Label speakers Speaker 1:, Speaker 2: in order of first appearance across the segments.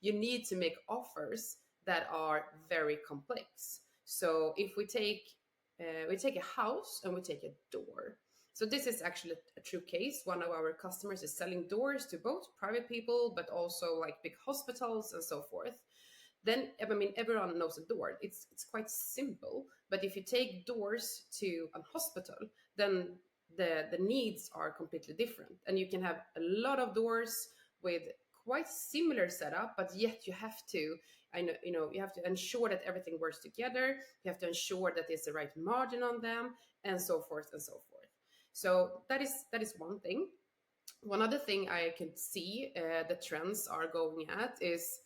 Speaker 1: you need to make offers that are very complex. So if we take a house and we take a door. So this is actually a true case. One of our customers is selling doors to both private people, but also like big hospitals and so forth. Then, I mean, everyone knows a door. It's quite simple. But if you take doors to a hospital, then the needs are completely different, and you can have a lot of doors with quite similar setup, but yet you have to, you have to ensure that everything works together. You have to ensure that there's the right margin on them, and so forth and so forth. So that is one thing. One other thing I can see the trends are going at is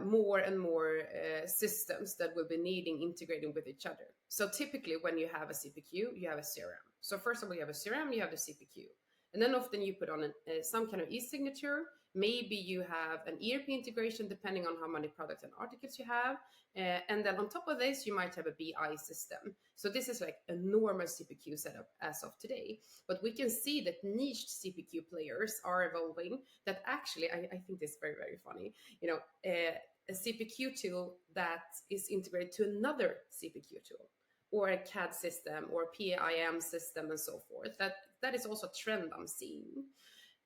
Speaker 1: more and more systems that will be needing integrating with each other. So typically when you have a CPQ, you have a CRM. So first of all, you have a CRM, you have the CPQ. And then often you put on some kind of e-signature. Maybe you have an ERP integration depending on how many products and articles you have. And then on top of this, you might have a BI system. So this is like a normal CPQ setup as of today. But we can see that niche CPQ players are evolving. That actually, I think this is very, very funny. A CPQ tool that is integrated to another CPQ tool, or a CAD system or PIM system and so forth. That is also a trend I'm seeing.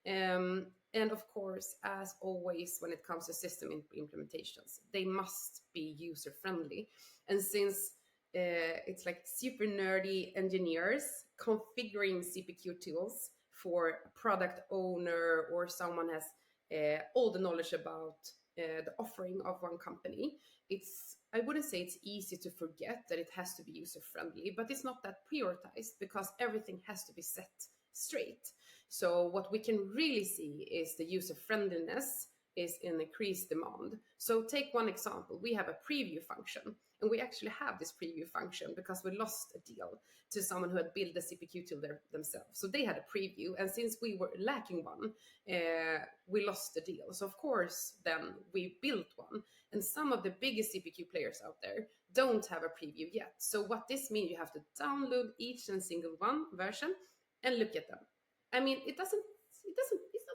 Speaker 1: And of course, as always, when it comes to system implementations, they must be user friendly. And since it's like super nerdy engineers configuring CPQ tools for a product owner, or someone has all the knowledge about the offering of one company, I wouldn't say it's easy to forget that it has to be user friendly, but it's not that prioritized because everything has to be set straight. So what we can really see is the user friendliness is in increased demand. So take one example. We have a preview function, and we actually have this preview function because we lost a deal to someone who had built the CPQ tool themselves. So they had a preview, and since we were lacking one, we lost the deal. So of course, then we built one, and some of the biggest CPQ players out there don't have a preview yet. So what this means, you have to download each and single one version and look at them. I mean, it's not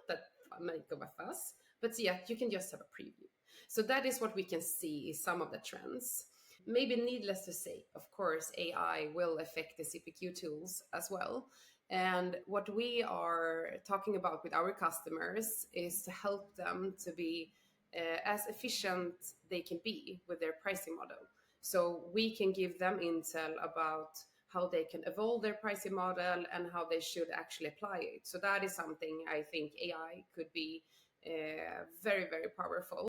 Speaker 1: that much of a fuss, but yeah, you can just have a preview. So that is what we can see is some of the trends. Maybe needless to say, of course, AI will affect the CPQ tools as well. And what we are talking about with our customers is to help them to be as efficient they can be with their pricing model. So we can give them intel about how they can evolve their pricing model and how they should actually apply it. So that is something I think AI could be very, very powerful.